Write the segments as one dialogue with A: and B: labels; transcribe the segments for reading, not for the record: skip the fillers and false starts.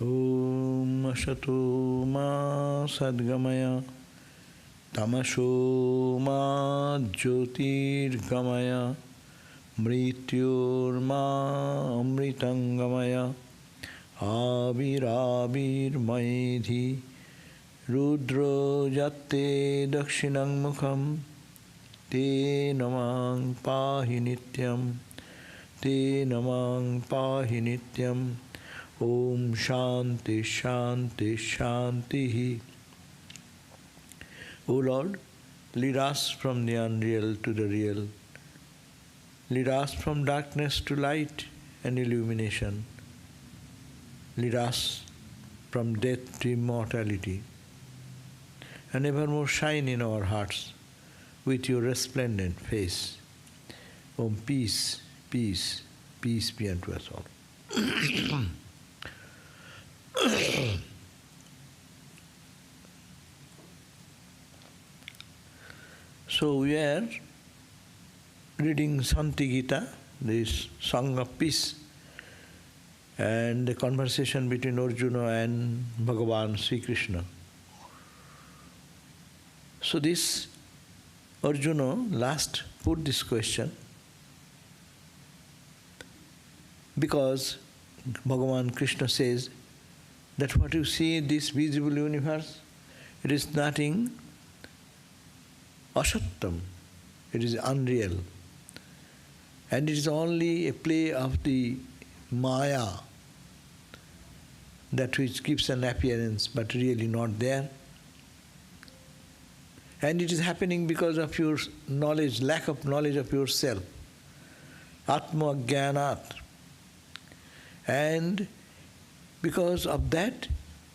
A: Om Asato Ma Sadgamaya Tamaso Ma Jyotirgamaya Mrityur Ma Amritangamaya Avirabir Maidhi Rudro Jate Dakshinang Mukham Te Namang Pahi Nityam Te Namang Pahi Nityam Om Shanti Shanti Shanti. O Lord, lead us from the unreal to the real. Lead us from darkness to light and illumination. Lead us from death to immortality. And evermore shine in our hearts with your resplendent face. Om peace, peace, peace be unto us all. So we are reading Shanti Gita, this song of peace, and the conversation between Arjuna and Bhagavan Sri Krishna. So this Arjuna last put this question because Bhagavan Krishna says that what you see in this visible universe, it is nothing asattam, it is unreal. And it is only a play of the māyā, that which gives an appearance but really not there. And it is happening because of your knowledge, lack of knowledge of yourself. Atma-jnānat. And because of that,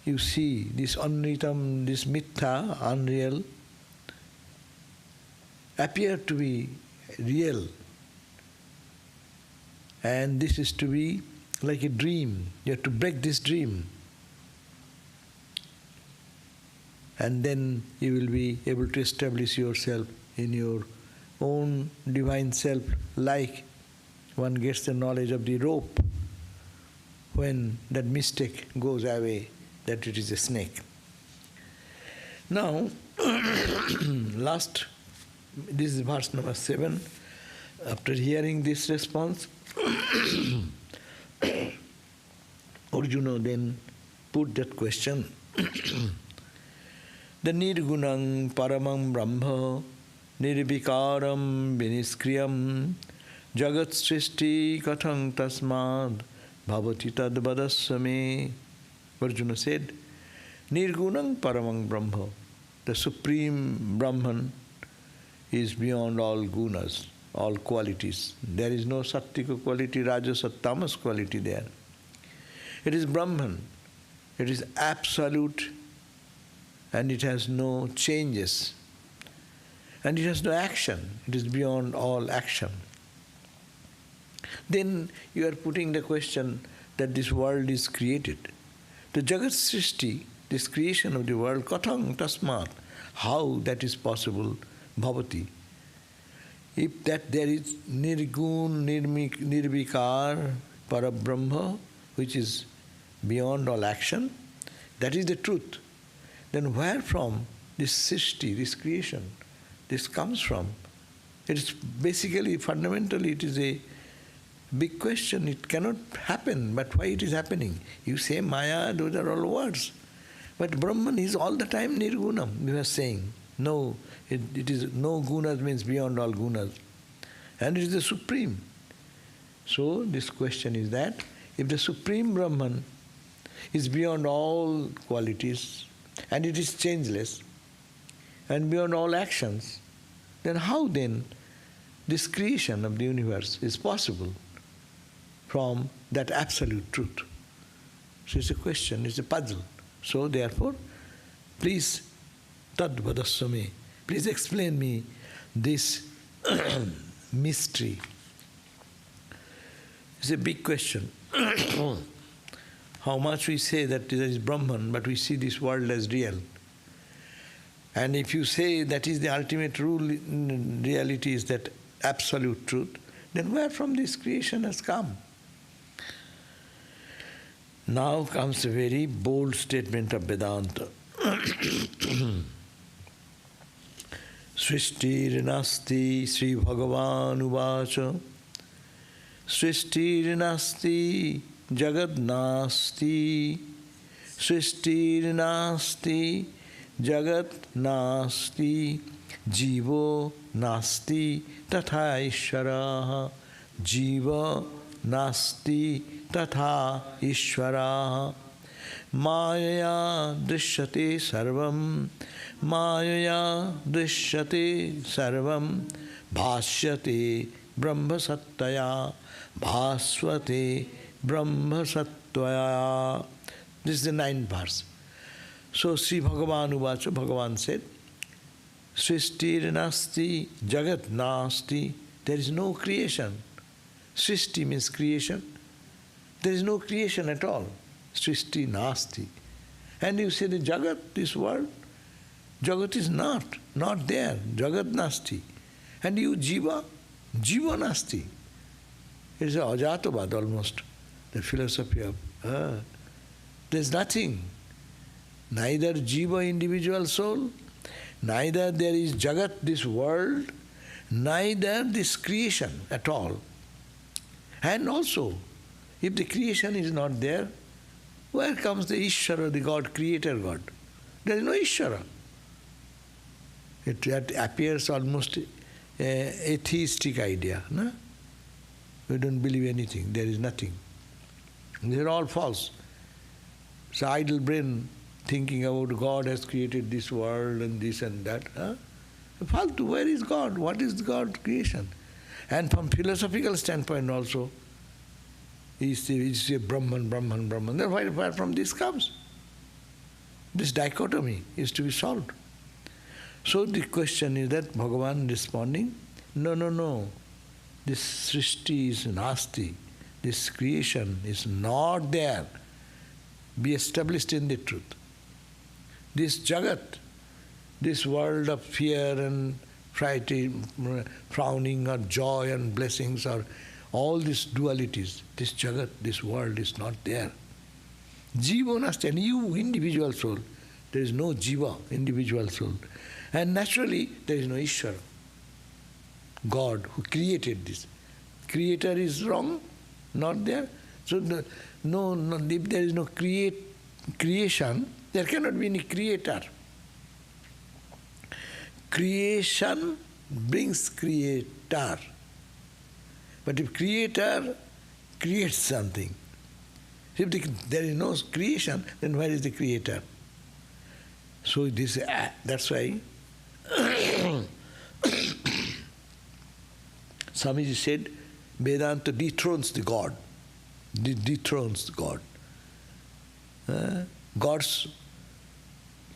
A: you see this anritam, this mithya, unreal, appear to be real. And this is to be like a dream. You have to break this dream. And then you will be able to establish yourself in your own divine self, like one gets the knowledge of the rope when that mistake goes away, that it is a snake. Now, this is verse number 7. After hearing this response, Arjuna then put that question. The nirgunam paramam brahma nirvikaram viniskriyam jagat srishti kathang tasmad bhavati tad vadasame. Arjuna said, nirgunam paramam brahma, the Supreme Brahman is beyond all gunas, all qualities. There is no sattvika quality, rajasa, tamas quality there. It is Brahman. It is absolute, and it has no changes. And it has no action. It is beyond all action. Then you are putting the question that this world is created. The Jagat Srishti, this creation of the world, kathang tasmat, how that is possible, bhavati. If that there is nirgun, nirvikar, parabrahma, which is beyond all action, that is the truth. Then where from this srishti, this creation, this comes from? It is basically, fundamentally, it is a big question. It cannot happen, but why it is happening? You say Maya, those are all words. But Brahman is all the time nirgunam, we are saying. No, it is no gunas means beyond all gunas. And it is the Supreme. So this question is that, if the Supreme Brahman is beyond all qualities, and it is changeless, and beyond all actions, then how then this creation of the universe is possible from that absolute truth? So it's a question, it's a puzzle. So therefore, please, tad vadasame, please explain me this mystery. It's a big question. How much we say that there is Brahman, but we see this world as real. And if you say that is the ultimate rule, reality is that absolute truth, then where from this creation has come? Now comes a very bold statement of Vedanta. Srishtir-nasti śrībhagavan uvāca Srishtir-nasti jagat-nasti Srishtir-nasti jagat-nasti jīvo nasti tatha īśvaraḥ jīva nasti tatha īśvaraḥ māyā drishyate sarvam māyā drishyate sarvam bhāshyate brahma-sattaya bhāsvate brahma-sattvaya. This is the 9th verse. So śrībhagavan uvāca, Bhagavan said, Srishtir-nasti jagat-nasti, there is no creation. Srishti means creation. There is no creation at all. Srishti-nasti. And you say the jagat, this world, jagat is not there. Jagat-nasti. And you jīva, jīva-nasti. It's a ajatavad almost, the philosophy of, there's nothing. Neither jiva, individual soul, neither there is jagat, this world, neither this creation at all. And also, if the creation is not there, where comes the īśvaraḥ, the God, creator God? There is no īśvaraḥ. It appears almost atheistic idea. No? We don't believe anything, there is nothing. They are all false. It's idle brain thinking about God has created this world and this and that. Faltu, where is God? What is God creation? And from philosophical standpoint also, it's a Brahman, Brahman, Brahman. Then where from this comes? This dichotomy is to be solved. So the question is that Bhagavan responding, no. This srishti is nasti. This creation is not there. Be established in the truth. This jagat, this world of fear and frowning or joy and blessings or all these dualities, this jagat, this world is not there. Jiva nasti, and you, individual soul, there is no jiva, individual soul. And naturally, there is no īśvaraḥ, God who created this. Creator is wrong, not there. So if there is no creation, there cannot be any creator. Creation brings creator. But if creator creates something, if there is no creation, then where is the creator? So that's why Swamiji said, Vedanta dethrones the God. Dethrones God. God's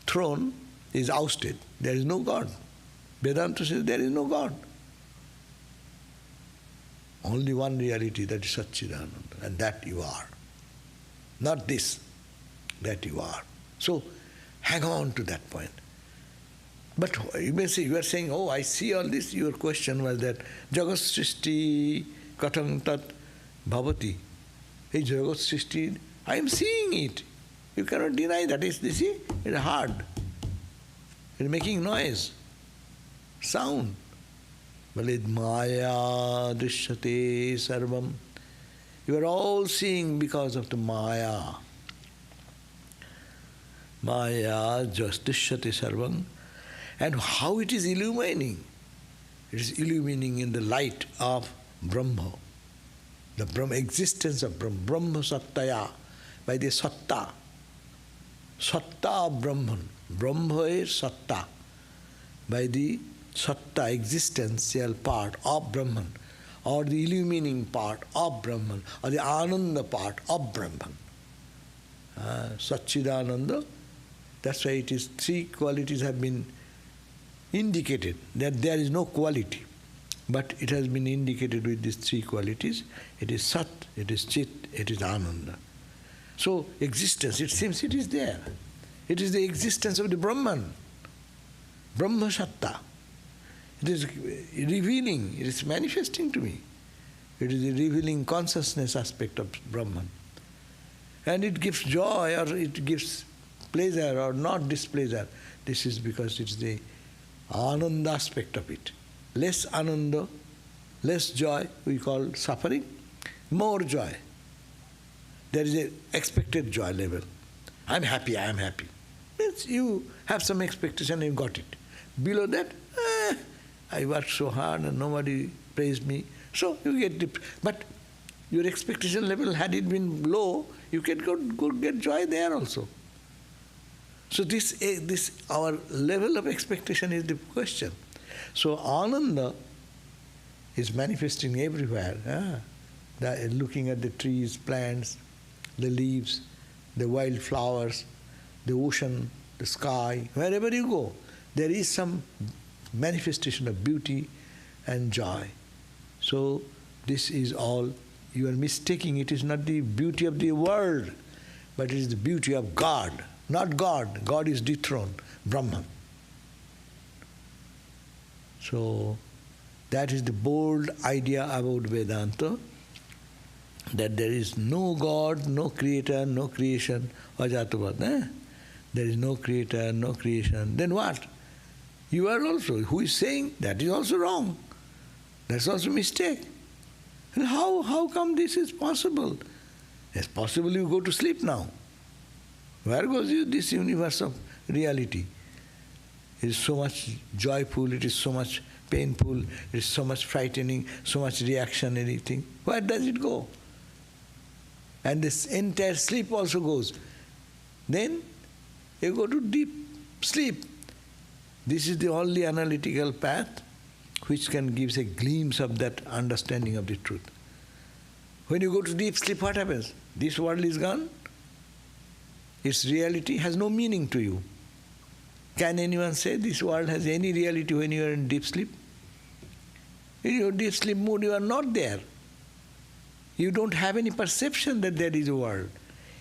A: throne is ousted. There is no God. Vedanta says there is no God. Only one reality, that is Satchidananda, and that you are. Not this, that you are. So hang on to that point. But you may say, you are saying, oh, I see all this. Your question was that Jagat Srishti Katham Tat Bhavati. Hey, Jagat Srishti, I am seeing it. You cannot deny that. You see, it's hard. It's making noise, sound. Valid māyā drishyate sarvam. You are all seeing because of the māyā. Māyā just drishyate sarvam. And how it is illumining. It is illumining in the light of Brahma. The Brahma existence of Brahma. Brahma-sattaya. By the satta. Satta of Brahman. Brahma is satta. By the satta, existential part of Brahman, or the illumining part of Brahman, or the ananda part of Brahman. Satchidananda, that's why it is three qualities have been indicated, that there is no quality, but it has been indicated with these three qualities. It is Sat, it is Chit, it is Ananda. So existence, it seems it is there. It is the existence of the Brahman, Brahma-satta. It is revealing, it is manifesting to me. It is the revealing consciousness aspect of Brahman. and it gives joy or it gives pleasure or not displeasure. This is because it's the ananda aspect of it. Less ananda, less joy, we call suffering. More joy. There is an expected joy level. I'm happy, I am happy. Means you have some expectation and you got it. Below that, I worked so hard and nobody praised me. So you get it. But your expectation level, had it been low, you can go get joy there also. So this our level of expectation is the question. So ananda is manifesting everywhere. Looking at the trees, plants, the leaves, the wild flowers, the ocean, the sky, wherever you go, there is some manifestation of beauty and joy. So this is all, you are mistaking, it is not the beauty of the world, but it is the beauty of God. Not God. God is dethroned, Brahman. So that is the bold idea about Vedanta, that there is no God, no creator, no creation, ajatavad. There is no creator, no creation. Then what? You are also, who is saying that is also wrong. That's also a mistake. And how come this is possible? It's possible you go to sleep now. Where goes this universe of reality? It is so much joyful, it is so much painful, it is so much frightening, so much reaction, anything. Where does it go? And this entire sleep also goes. Then you go to deep sleep. This is the only analytical path which can give a glimpse of that understanding of the truth. When you go to deep sleep, what happens? This world is gone. Its reality has no meaning to you. Can anyone say this world has any reality when you are in deep sleep? In your deep sleep mood, you are not there. You don't have any perception that there is a world.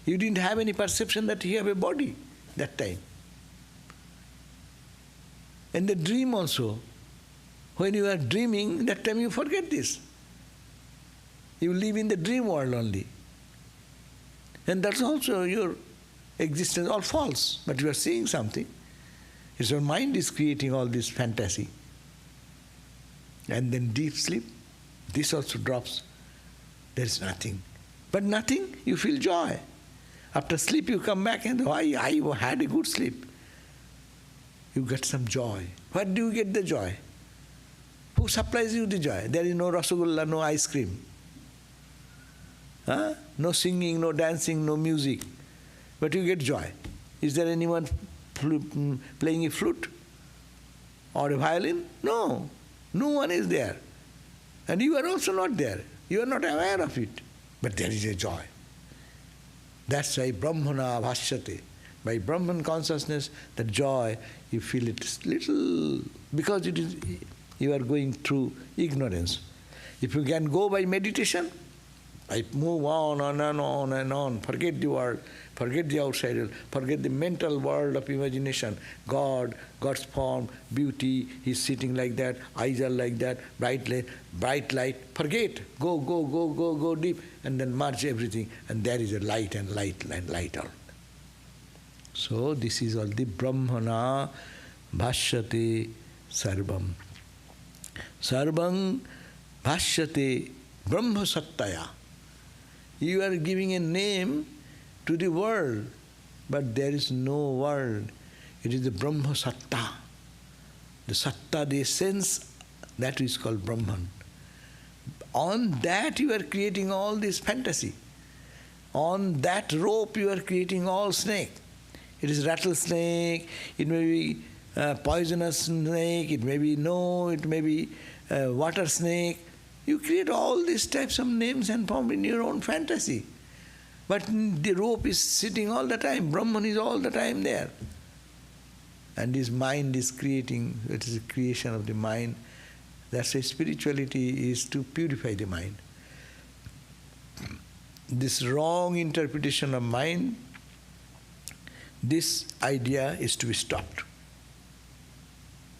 A: You didn't have any perception that you have a body that time. And the dream also, when you are dreaming, that time you forget this. You live in the dream world only. And that's also your existence, all false, but you are seeing something. It's your mind is creating all this fantasy. And then deep sleep, this also drops. There is nothing. But nothing, you feel joy. After sleep you come back and I had a good sleep. You get some joy. Where do you get the joy? Who supplies you the joy? There is no rasagulla, no ice cream. No singing, no dancing, no music. But you get joy. Is there anyone playing a flute or a violin? No. No one is there. And you are also not there. You are not aware of it. But there is a joy. That's why brahmana bhasyate. By Brahman consciousness, the joy, you feel it little, because it is, you are going through ignorance. If you can go by meditation, I move on and on and on, forget the world, forget the outside world, forget the mental world of imagination. God, God's form, beauty, He's sitting like that, eyes are like that, bright light, forget, go deep, and then merge everything, and there is a light and light out. So this is all the brahmana bhasyate sarvam. Sarvam bhasyate brahma sattaya. You are giving a name to the world, but there is no world. It is the brahma satta. The satta, the essence, that is called Brahman. On that you are creating all this fantasy. On that rope you are creating all snake. It is rattlesnake, it may be poisonous snake, it may be it may be water snake. You create all these types of names and form in your own fantasy. But the rope is sitting all the time, Brahman is all the time there. And his mind is creating, it is a creation of the mind. That's why spirituality is to purify the mind. This wrong interpretation of mind, this idea is to be stopped.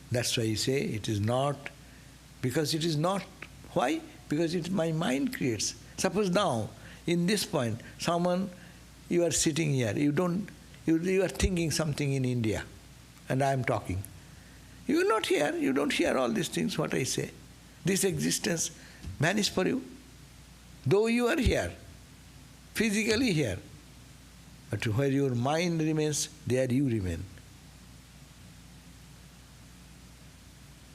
A: That's why you say it is not, because it is not. Why? Because my mind creates. Suppose now, in this point, someone you are sitting here, you are thinking something in India, and I am talking. You are not here, you don't hear all these things, what I say. This existence vanishes for you. Though you are here, physically here, but where your mind remains, there you remain.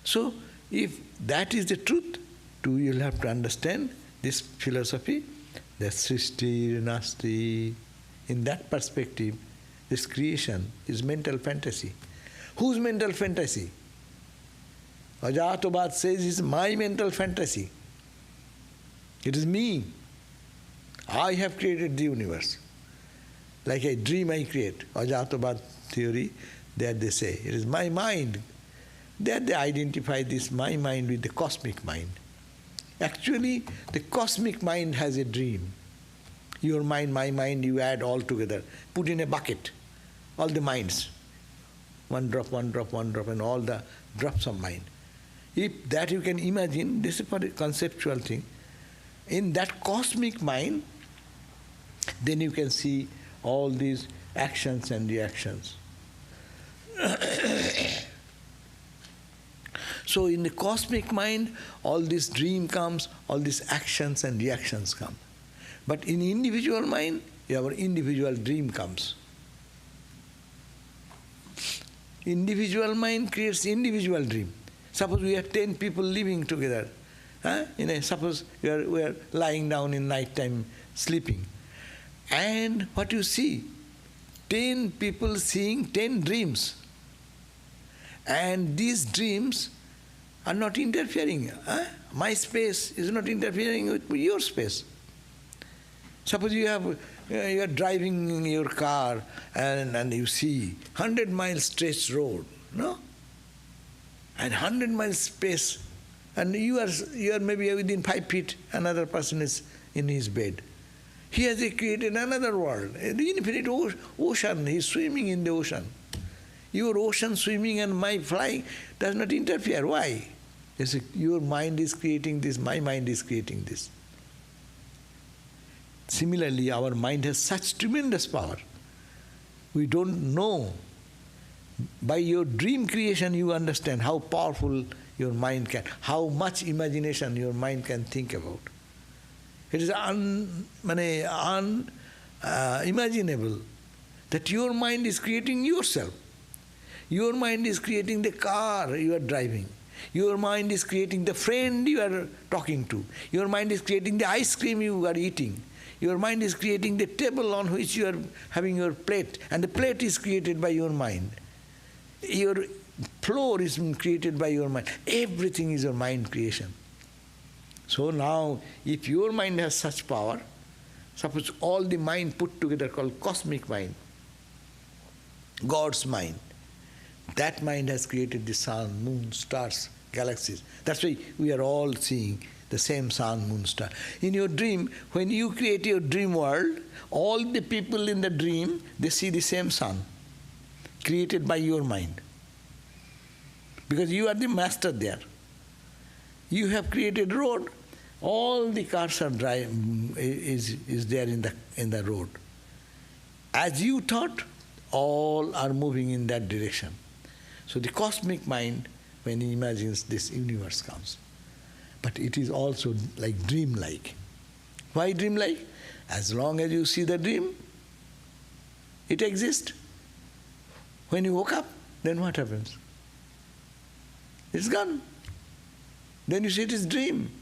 A: So, if that is the truth, too, you'll have to understand this philosophy, that srishti, nasti. In that perspective, this creation is mental fantasy. Whose mental fantasy? Ajatobad says it's my mental fantasy. It is me. I have created the universe. Like a dream I create. Ajatobad theory, there they say, it is my mind. There they identify this my mind with the cosmic mind. Actually, the cosmic mind has a dream. Your mind, my mind, you add all together. Put in a bucket, all the minds. One drop, one drop, one drop, and all the drops of mind. If that you can imagine, this is a conceptual thing. In that cosmic mind, then you can see all these actions and reactions. So in the cosmic mind, all this dream comes, all these actions and reactions come. But in individual mind, your individual dream comes. Individual mind creates individual dream. Suppose we are 10 people living together. Suppose we are lying down in night time sleeping. And what you see? 10 people seeing 10 dreams. And these dreams are not interfering. My space is not interfering with your space. Suppose you are driving your car and you see 100 miles stretched road, no? And 100 miles space, and you are maybe within 5 feet, another person is in his bed. He has created another world, the infinite ocean. He is swimming in the ocean. Your ocean swimming and my flying does not interfere. Why? Your mind is creating this, my mind is creating this. Similarly, our mind has such tremendous power. We don't know. By your dream creation, you understand how powerful your mind can, how much imagination your mind can think about. It is unimaginable that your mind is creating yourself. Your mind is creating the car you are driving. Your mind is creating the friend you are talking to. Your mind is creating the ice cream you are eating. Your mind is creating the table on which you are having your plate, and the plate is created by your mind. Your floor is created by your mind. Everything is your mind creation. So now, if your mind has such power, suppose all the mind put together called cosmic mind, God's mind, that mind has created the sun, moon, stars, galaxies. That's why we are all seeing the same sun, moon, star. In your dream, when you create your dream world, all the people in the dream, they see the same sun, created by your mind. Because you are the master there. You have created road, all the cars are is there in the road. As you thought, all are moving in that direction. So the cosmic mind, when he imagines this universe comes. But it is also like dreamlike. Why dreamlike? As long as you see the dream, it exists. When you woke up, then what happens? It's gone. Then you say it is dream.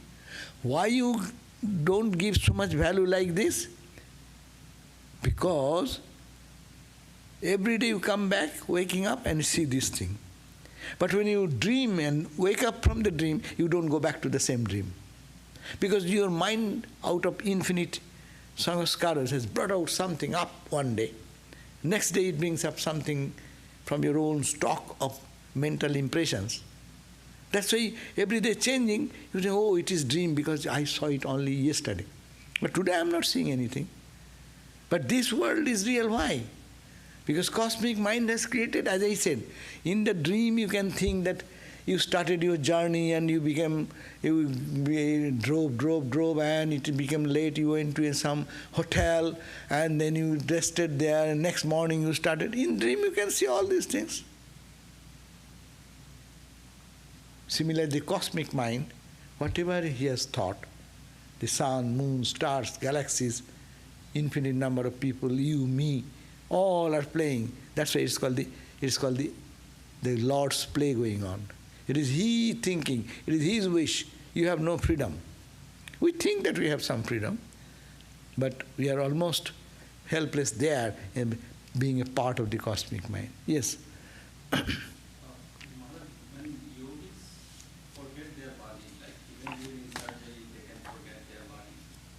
A: Why you don't give so much value like this? Because every day you come back, waking up and see this thing. But when you dream and wake up from the dream, you don't go back to the same dream. Because your mind, out of infinite samskaras, has brought out something up one day. Next day it brings up something from your own stock of mental impressions. That's why every day changing, you say, oh, it is dream because I saw it only yesterday. But today I am not seeing anything. But this world is real. Why? Because cosmic mind has created, as I said, in the dream you can think that you started your journey and you drove and it became late, you went to some hotel and then you rested there and next morning you started. In dream you can see all these things. Similarly, the cosmic mind, whatever he has thought, the sun, moon, stars, galaxies, infinite number of people, you, me, all are playing. That's why it's called the Lord's play going on. It is He thinking, it is His wish. You have no freedom. We think that we have some freedom, but we are almost helpless there in being a part of the cosmic mind. Yes?
B: When yogis forget their body, like even during surgery they can forget their body,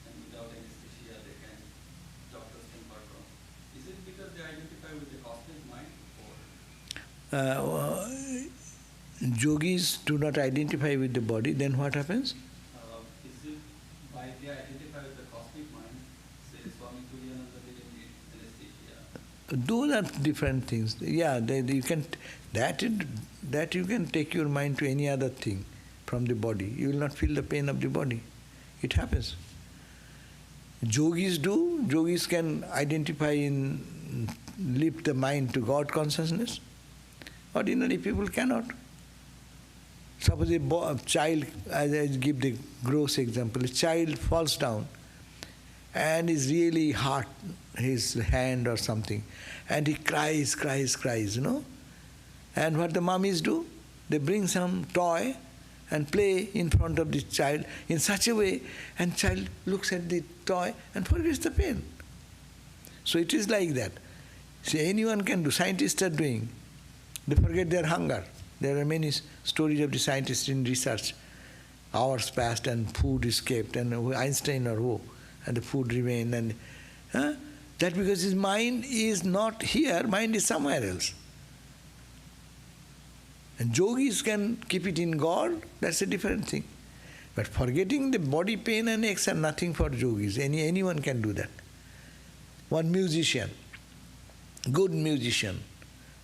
B: and without anesthesia they can, doctors can perform. Is it because they identify with the cosmic mind, or?
A: Yogis do not identify with the body, then what happens?
B: Is it by they identify with the cosmic mind, say Swami Tuliyananda didn't need anesthesia?
A: Those are different things. Yeah, you can that you can take your mind to any other thing from the body. You will not feel the pain of the body. It happens. Yogis do. Yogis can identify in lift the mind to God consciousness. Ordinary people cannot. Suppose a child, as I give the gross example, a child falls down and is really hurt, his hand or something, and he cries, you know. And what the mummies do? They bring some toy and play in front of the child in such a way, and child looks at the toy and forgets the pain. So it is like that. See, anyone can do. Scientists are doing. They forget their hunger. There are many stories of the scientists in research. Hours passed and food escaped, and Einstein or who, and the food remained. And that because his mind is not here, mind is somewhere else. And yogis can keep it in God, that's a different thing. But forgetting the body pain and aches are nothing for yogis. Anyone can do that. One musician, good musician,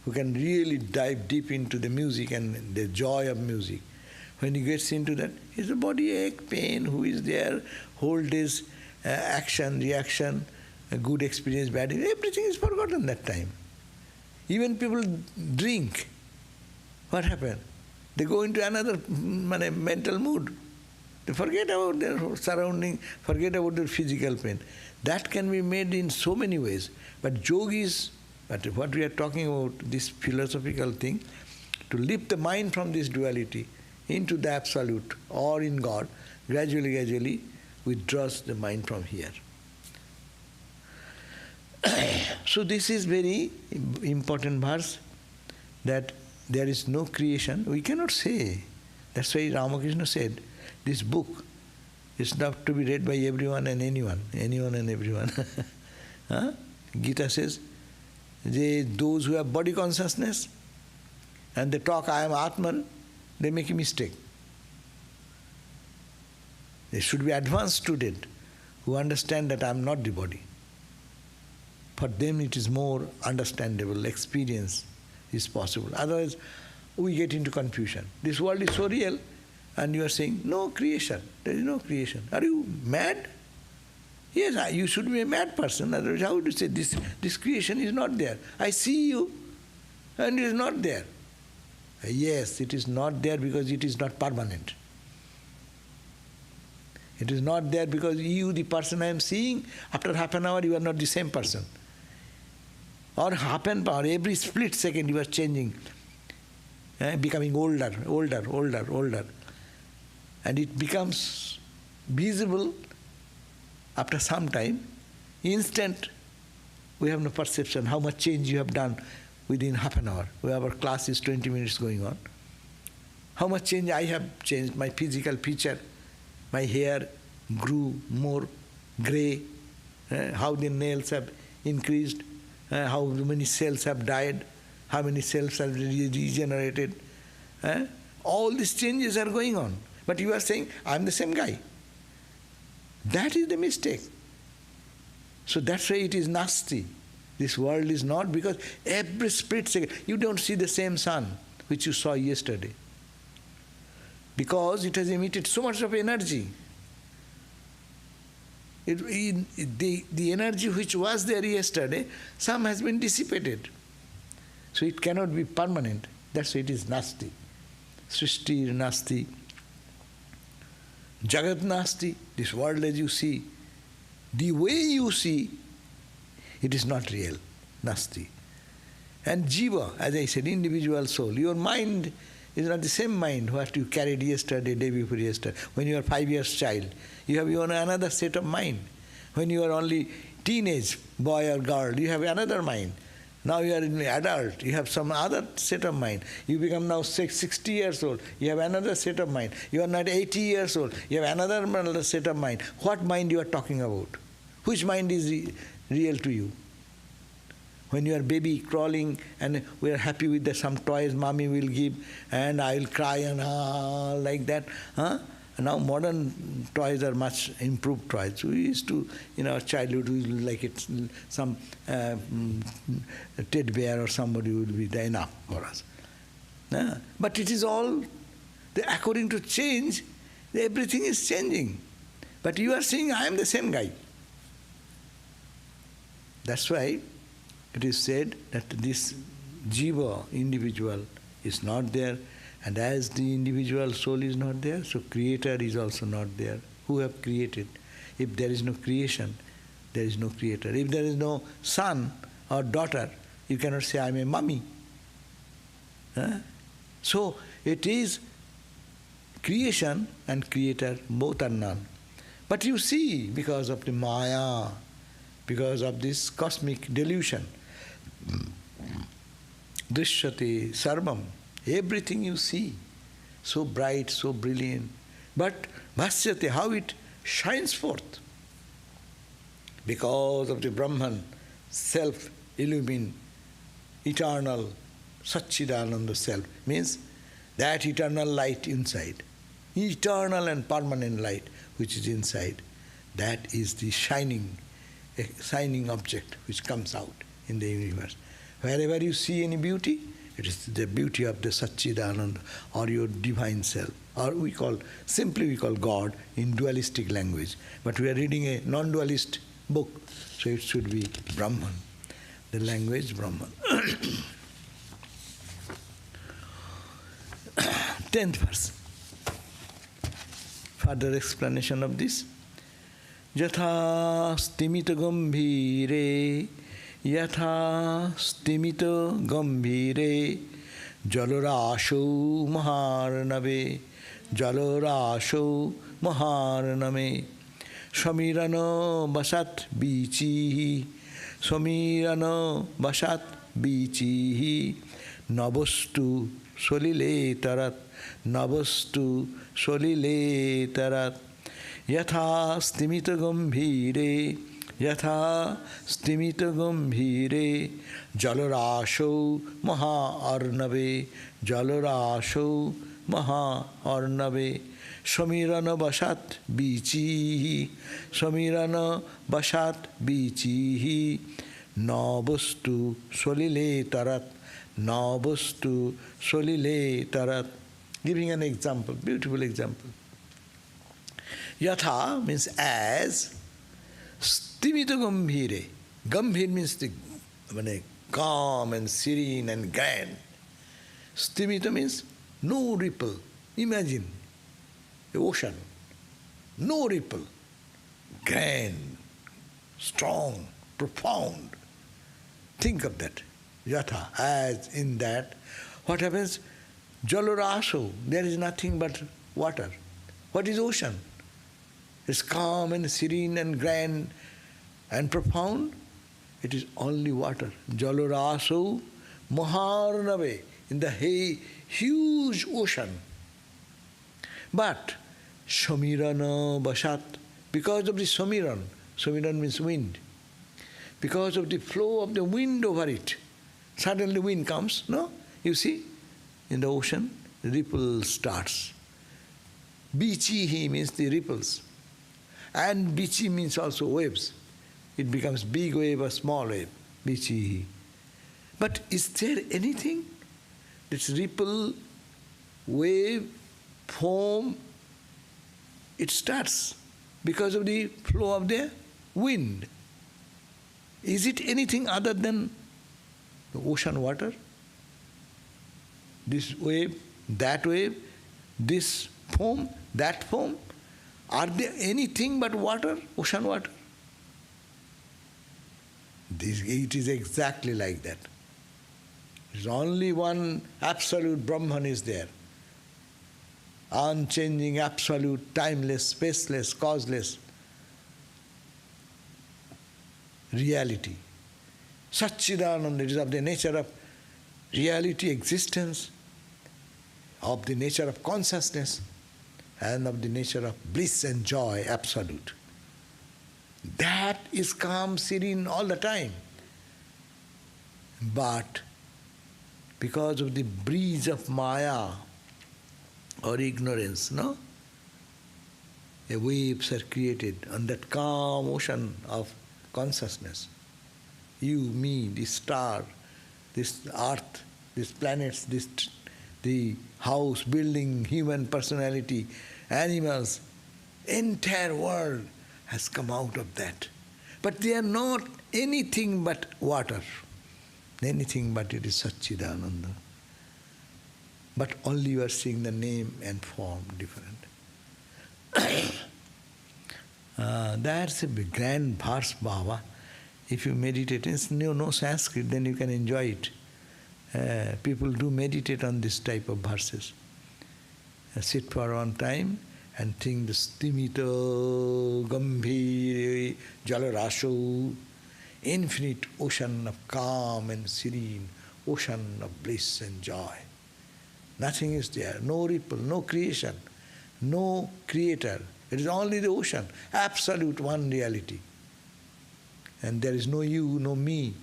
A: who can really dive deep into the music and the joy of music. When he gets into that, is the body ache, pain, who is there, whole day's action, reaction, a good experience, bad, everything is forgotten that time. Even people drink. What happened? They go into another mental mood. They forget about their surrounding, forget about their physical pain. That can be made in so many ways. But yogis, but what we are talking about, this philosophical thing, to lift the mind from this duality into the absolute or in God, gradually withdraws the mind from here. So this is very important verse, that there is no creation. We cannot say. That's why Ramakrishna said, this book is not to be read by everyone and anyone and everyone. Gita says, those who have body consciousness and they talk, I am Atman, they make a mistake. They should be advanced student who understand that I am not the body. For them it is more understandable, experience is possible. Otherwise, we get into confusion. This world is so real, and you are saying, no creation, there is no creation. Are you mad? Yes, you should be a mad person. Otherwise, how would you say this creation is not there? I see you, and it is not there. Yes, it is not there because it is not permanent. It is not there because you, the person I am seeing, after half an hour you are not the same person. Or half an hour, every split second you are changing, becoming older. And it becomes visible after some time. Instant, we have no perception how much change you have done within half an hour. Our class is 20 minutes going on. How much change I have changed, my physical feature, my hair grew more grey, how the nails have increased, how many cells have died, how many cells have regenerated. All these changes are going on. But you are saying, I am the same guy. That is the mistake. So that's why it is nasty. This world is not, because every split second, you don't see the same sun which you saw yesterday. because it has emitted so much of energy. The energy which was there yesterday, some has been dissipated. So it cannot be permanent. That's why it is nasti. Srishti nasti. Jagat nasti. This world as you see, the way you see, it is not real. Nasti. And jiva, as I said, individual soul. Your mind is not the same mind what you carried yesterday, day before yesterday. When you are 5 years child, you have your another set of mind. When you are only teenage boy or girl, you have another mind. Now you are an adult, you have some other set of mind. You become now 60 years old, you have another set of mind. You are not 80 years old, you have another set of mind. What mind you are talking about? Which mind is real to you? When you are baby crawling and we are happy with some toys mommy will give and I will cry and like that. Now modern toys are much improved toys. We used to, in our childhood, we like it, some teddy bear or somebody would be enough for us. But it is all, according to change, everything is changing. But you are saying, I am the same guy. That's why it is said that this jiva, individual, is not there, and as the individual soul is not there, so creator is also not there. Who have created? If there is no creation, there is no creator. If there is no son or daughter, you cannot say, I am a mummy. So it is creation and creator, both are none. But you see, because of the maya, because of this cosmic delusion, drishyate sarvam, everything you see, so bright, so brilliant. But bhasyate, how it shines forth. Because of the Brahman, self-illumined, eternal, Satchidananda self, means that eternal light inside, eternal and permanent light which is inside, that is the shining object which comes out in the universe. Wherever you see any beauty, it is the beauty of the Satchidananda or your divine self, or simply we call God in dualistic language. But we are reading a non-dualist book, so it should be Brahman, the language Brahman. 10th verse. Further explanation of this. Yatha stimita gambhire, yatha stimita gambhire, jalorasho maharnave, jalorasho maharname, samirana basat bichihi, samirana basat bichihi, navastu solile tarat, navastu solile tarat. Yatha stimita gambhire, yatha stimita gambhire, jalorasho maha arnave, jalorasho maha arnave, samirana basat bichihi, samirana basat bichihi, navastu solile tarat, navastu solile tarat. Giving an example, beautiful example. Yatha means as, stimita gambhire. Gambhir means the calm and serene and grand. Stimita means no ripple. Imagine the ocean, no ripple, grand, strong, profound. Think of that. Yatha, as in that. What happens? Jalorasho, there is nothing but water. What is ocean? It's calm and serene and grand and profound. It is only water. Jalorasho maharnave, in the huge ocean. But samirana basat, because of the samiran means wind, because of the flow of the wind over it, suddenly wind comes, no? You see, in the ocean, ripple starts. Bichihi means the ripples. And bichi means also waves. It becomes big wave or small wave, bichihi. But is there anything? This ripple, wave, foam, it starts because of the flow of the wind. Is it anything other than the ocean water? This wave, this foam, that foam, are they anything but water, ocean water? It is exactly like that. There is only one absolute Brahman is there. Unchanging, absolute, timeless, spaceless, causeless reality. Satchidananda, it is of the nature of reality, existence, of the nature of consciousness, and of the nature of bliss and joy, absolute. That is calm, serene all the time. But because of the breeze of Maya or ignorance, no? Waves are created on that calm ocean of consciousness. You, me, this star, this earth, these planets, the house, building, human personality, animals, entire world has come out of that. But they are not anything but water. Anything but it is Satchidananda. But only you are seeing the name and form different. That's a grand verse, Bhava. If you meditate, it's no Sanskrit, then you can enjoy it. People do meditate on this type of verses. Sit for one time and think the stimito gambhiri jalarasho, infinite ocean of calm and serene, ocean of bliss and joy. Nothing is there, no ripple, no creation, no creator. It is only the ocean, absolute one reality. And there is no you, no me.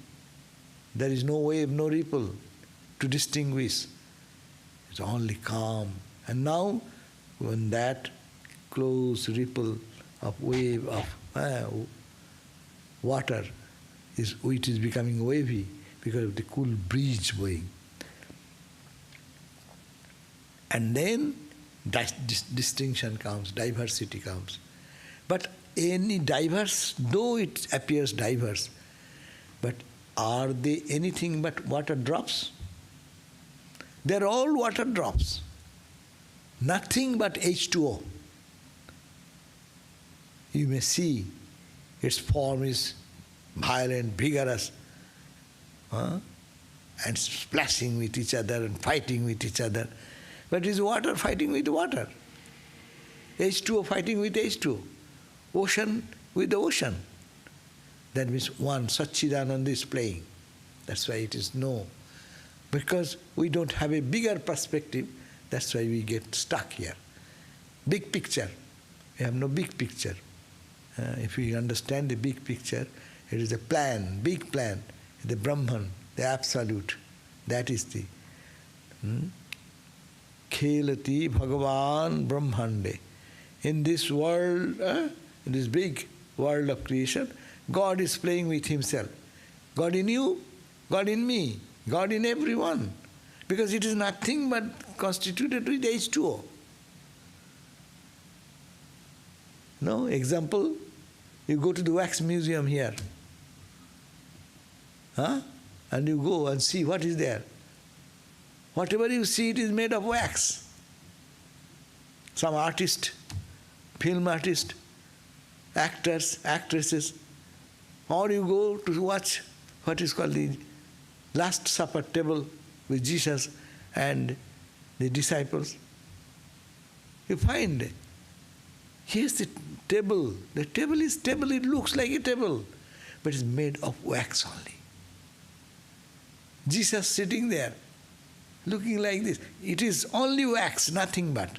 A: There is no wave, no ripple to distinguish. It's only calm. And now, when that close ripple of wave of water it is becoming wavy because of the cool breeze blowing. And then distinction comes, diversity comes. But any diverse, though it appears diverse, but are they anything but water drops? They're all water drops. Nothing but H2O. You may see its form is violent, vigorous, and splashing with each other and fighting with each other. But it is water fighting with water. H2O fighting with H2O. Ocean with the ocean. That means one, Satchidananda is playing. That's why it is no. Because we don't have a bigger perspective, that's why we get stuck here. Big picture. We have no big picture. If we understand the big picture, it is a plan, big plan, the Brahman, the Absolute. That is the Khelati Bhagavan Brahmande. In this world, in this big world of creation, God is playing with Himself. God in you, God in me, God in everyone. Because it is nothing but constituted with H2O. No? Example, you go to the wax museum here. And you go and see what is there. Whatever you see, it is made of wax. Some artist, film artist, actors, actresses, or you go to watch what is called the Last Supper table with Jesus and the disciples. You find, here's the table. The table is table, it looks like a table, but it's made of wax only. Jesus sitting there, looking like this. It is only wax, nothing but.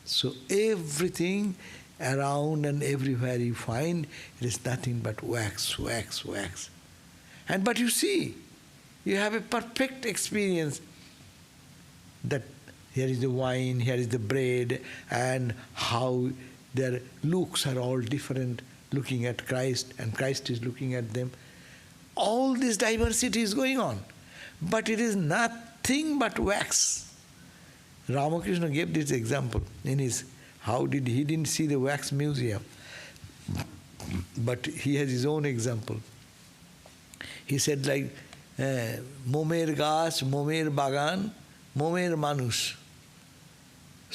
A: So everything around and everywhere you find, it is nothing but wax, wax, wax. And but you see, you have a perfect experience that here is the wine, here is the bread, and how their looks are all different, looking at Christ, and Christ is looking at them. All this diversity is going on, but it is nothing but wax. Ramakrishna gave this example in his, he didn't see the wax museum, but he has his own example. He said like, momer gaছ, momer bagan, momer manush,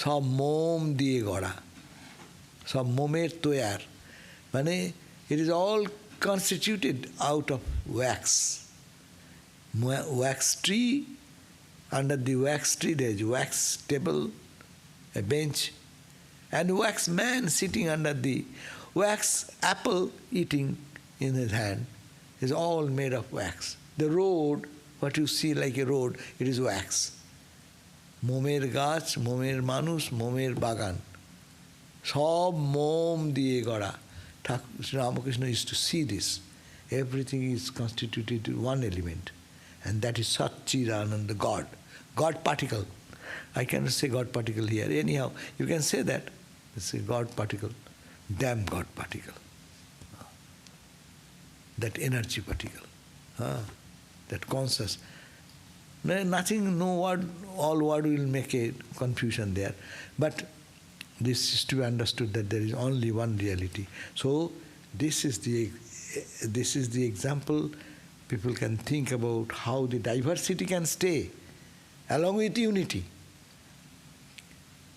A: সব মোম দিয়ে গড়া, সব মোমের তৈয়ার, মানে it is all constituted out of wax. Wax tree, under the wax tree there is wax table, a bench, and wax man sitting under the wax apple eating in his hand is all made of wax. The road, what you see like a road, it is wax. মোমের গাছ, মোমের মানুষ, মোমের বাগান, সব মোম দিয়ে গড়া. Ramakrishna used to see this. Everything is constituted one element, and that is Satchidananda, God. God particle. I cannot say God particle here. Anyhow, you can say that. It's a God particle. Damn God particle. That energy particle. That conscious. Nothing, no word, all word will make a confusion there. But this is to be understood that there is only one reality. So this is the example people can think about how the diversity can stay along with unity.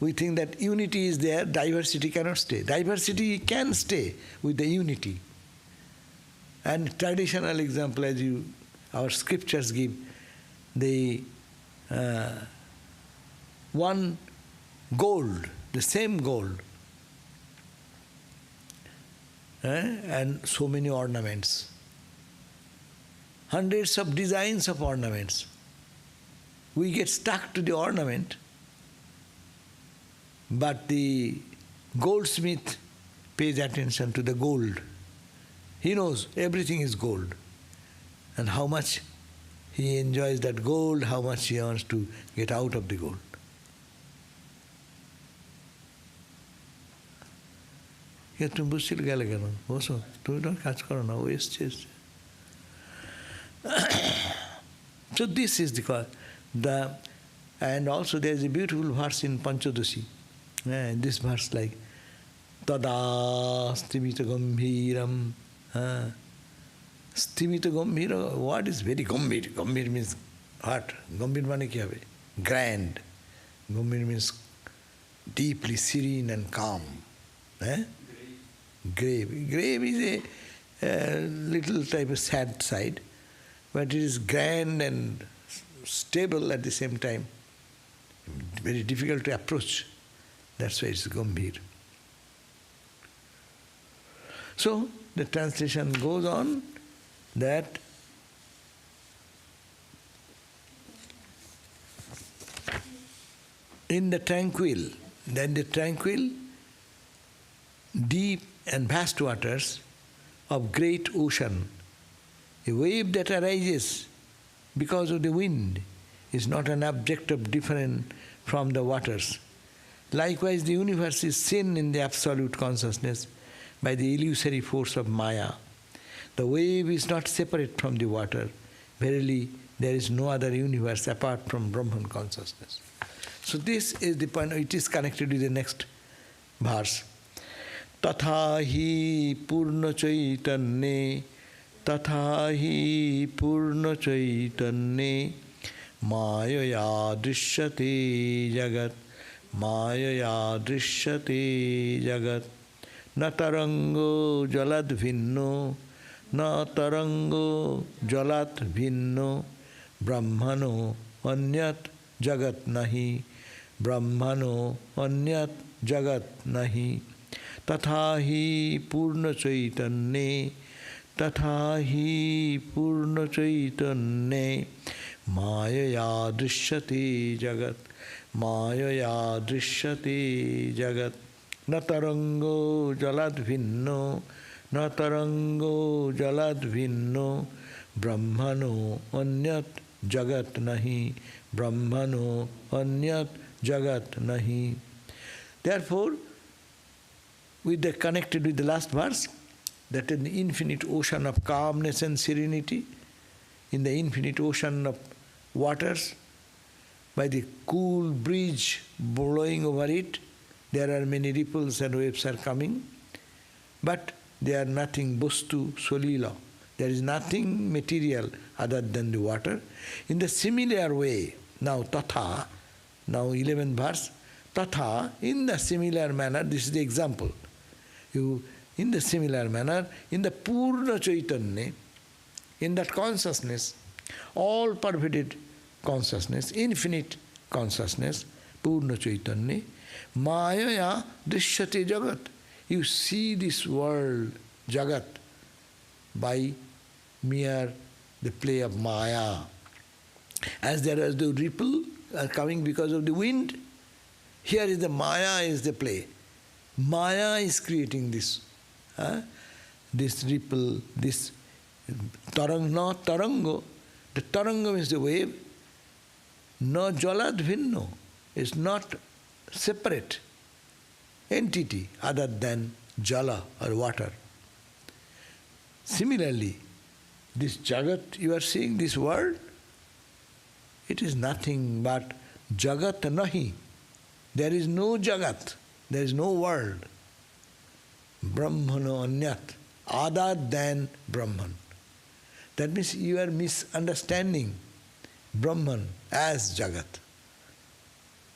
A: We think that unity is there, diversity cannot stay. Diversity can stay with the unity. And traditional example, as our scriptures give, the one gold, the same gold, and so many ornaments, hundreds of designs of ornaments. We get stuck to the ornament, but the goldsmith pays attention to the gold. He knows everything is gold, and how much he enjoys that gold, how much he wants to get out of the gold. তুমি বুঝছিলে গেলে কেন? বসো, তুমি তো কাজ করো না, ও এসছে। So this is and also there is a beautiful verse in Panchadashi. This verse like, tada stimita gambhiram. Stimita gambhira, what is very gambhir? Gambhir means what? Gambhir mane ki hobe? Grand. Gambhir means deeply serene and calm. Grave. Grave is a little type of sad side, but it is grand and stable at the same time. Very difficult to approach. That's why it's gambhir. So the translation goes on that in the tranquil, deep and vast waters of great ocean, a wave that arises because of the wind is not an object of different from the waters. Likewise, the universe is seen in the absolute consciousness by the illusory force of Maya. The wave is not separate from the water. Verily, there is no other universe apart from Brahman consciousness. So this is the point, it is connected with the next verse. Tatha hi purna caitanye, tatha hi purna caitanye, māyā drishyate jagat, māyā drishyate jagat, na tarango jalad vinno, na tarango jalat vinno, brahmano anyat jagat nahi, brahmano anyat jagat nahi, tatha hi purna caitanye, tatha hi purna caitanye, māyā drishyate jagat, māyā drishyate jagat, na tarango jalad vinno, na tarango jalad vinno, brahmano anyat jagat nahi, brahmano anyat jagat nahi. Therefore, connected with the last verse, that in the infinite ocean of calmness and serenity, in the infinite ocean of waters, by the cool breeze blowing over it. There are many ripples and waves are coming, but they are nothing bostu solila. There is nothing material other than the water. In the similar way, now tatha, now 11th verse, tatha, in the similar manner, this is the example. In the similar manner, in the pūrṇa caitanya, in that consciousness, all pervaded consciousness, infinite consciousness, pūrṇa caitanya, māyā drishyate jagat. You see this world, jagat, by mere the play of maya. As there is the ripple coming because of the wind, here is the maya is the play. Maya is creating this, this ripple, this taranga. The taranga means the wave. No jaladvinno is not separate entity other than jala or water. Similarly, this jagat you are seeing, this world, it is nothing but jagat nahi. There is no jagat, there is no world. Brahmano nyat, other than Brahman. That means you are misunderstanding Brahman as jagat.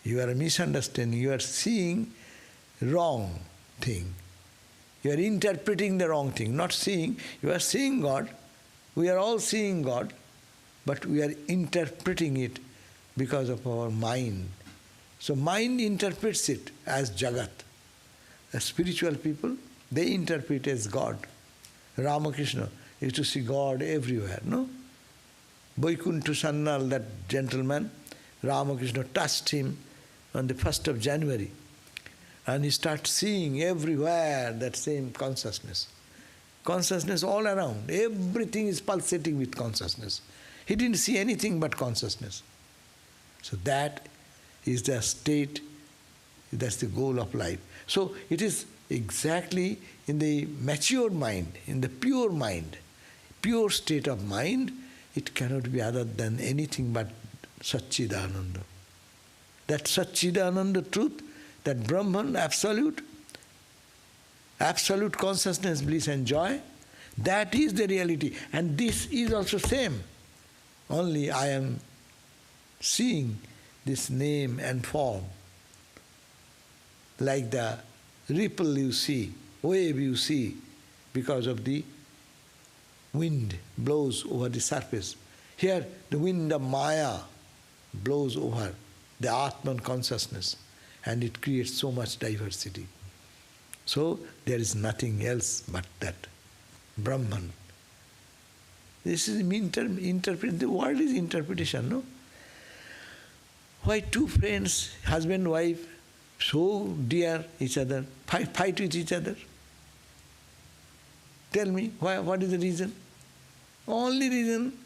A: You are misunderstanding, you are seeing wrong thing. You are interpreting the wrong thing, not seeing. You are seeing God, we are all seeing God, but we are interpreting it because of our mind. So mind interprets it as jagat. The spiritual people, they interpret as God. Ramakrishna used to see God everywhere, no? Vaikuntha Sannal, that gentleman, Ramakrishna touched him on the 1st of January. And he starts seeing everywhere that same consciousness. Consciousness all around. Everything is pulsating with consciousness. He didn't see anything but consciousness. So that is the state, that's the goal of life. So it is exactly in the matured mind, in the pure mind, pure state of mind, it cannot be other than anything but Satchidananda. That Satchidananda truth, that Brahman, absolute consciousness, bliss and joy, that is the reality. And this is also same. Only I am seeing this name and form. Like the ripple you see, wave you see, because of the wind blows over the surface. Here the wind of Maya blows over the Atman consciousness, and it creates so much diversity. So there is nothing else but that Brahman. This is the world is interpretation, no? Why two friends, husband, wife, so dear each other, fight with each other? Tell me, what is the reason? Only reason,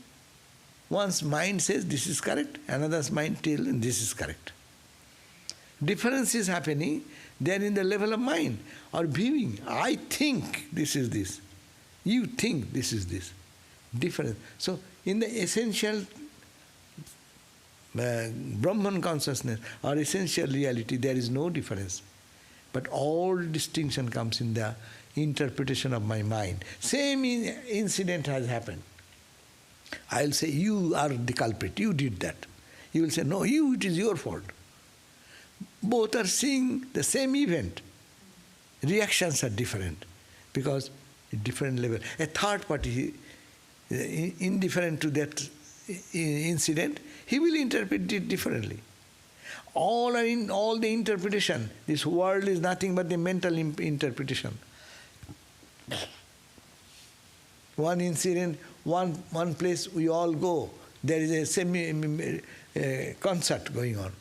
A: one's mind says this is correct, another's mind tells this is correct. Difference is happening there in the level of mind or viewing. I think this is this. You think this is this. Difference. So in the essential Brahman consciousness or essential reality, there is no difference. But all distinction comes in the interpretation of my mind. Same incident has happened. I'll say, you are the culprit, you did that. You will say, no, it is your fault. Both are seeing the same event. Reactions are different because at different level. A third party, indifferent to that incident, he will interpret it differently. All the interpretation. This world is nothing but the mental interpretation. One incident, one place we all go, there is a concert going on.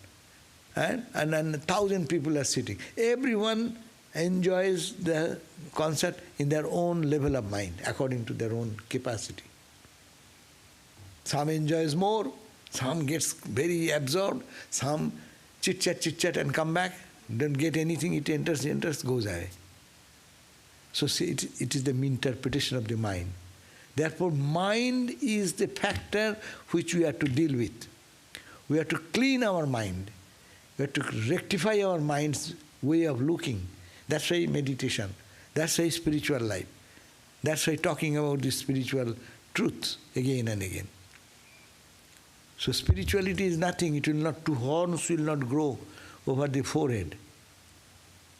A: And 1,000 people are sitting. Everyone enjoys the concert in their own level of mind, according to their own capacity. Some enjoys more, some gets very absorbed, some chit-chat and come back, don't get anything, it enters, goes away. So see, it is the interpretation of the mind. Therefore, mind is the factor which we have to deal with. We have to clean our mind. We have to rectify our mind's way of looking. That's why meditation. That's why spiritual life. That's why talking about the spiritual truths again and again. So spirituality is nothing. It will not, two horns will not grow over the forehead.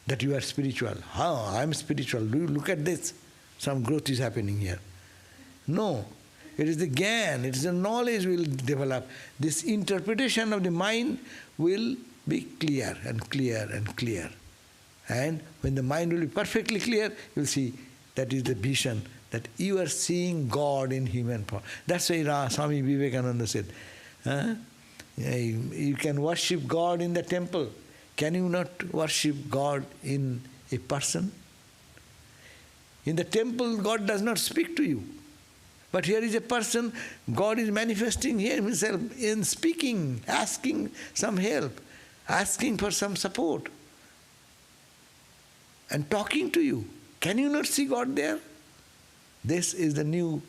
A: That you are spiritual. How? I am spiritual. Do you look at this? Some growth is happening here. No. It is the gyan, it is the knowledge will develop. This interpretation of the mind will be clear and clear and clear. And when the mind will be perfectly clear, you will see that is the vision, that you are seeing God in human form. That's why Swami Vivekananda said, you can worship God in the temple. Can you not worship God in a person? In the temple, God does not speak to you. But here is a person, God is manifesting here himself in speaking, asking some help, asking for some support, and talking to you. Can you not see God there? This is the new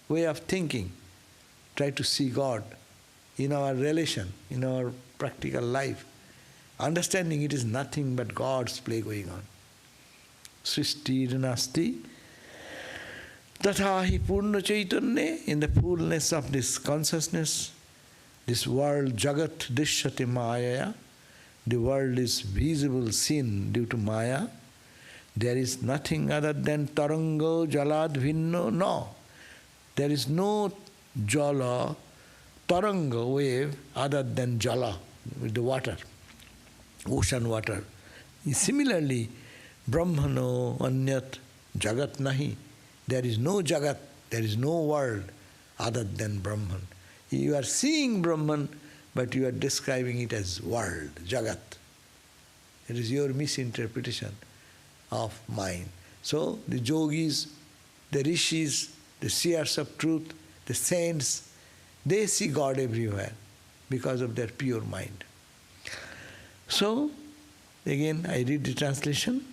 A: way of thinking. Try to see God in our relation, in our practical life. Understanding it is nothing but God's play going on. Srishti nasti. Tatha hi purna chaitanya, in the fullness of this consciousness, this world jagat dishyate māyā, the world is visible, seen due to maya. There is nothing other than taraṅga-phena-salilaṃ, no. There is no jala, taranga wave other than jala, with the water, ocean water. Similarly, brahmano anyat jagat nahi. There is no jagat, there is no world other than Brahman. You are seeing Brahman, but you are describing it as world, jagat. It is your misinterpretation of mind. So the yogis, the rishis, the seers of truth, the saints, they see God everywhere because of their pure mind. So, again I read the translation.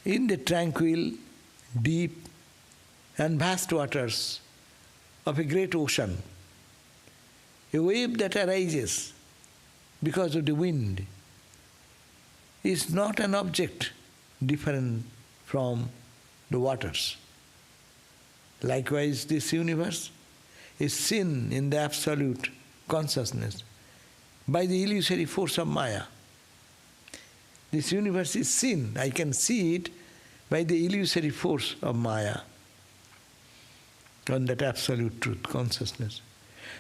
A: In the tranquil, deep and vast waters of a great ocean, a wave that arises because of the wind is not an object different from the waters. Likewise, this universe is seen in the absolute consciousness by the illusory force of Maya. This universe is seen, I can see it by the illusory force of Maya, on that absolute truth, consciousness.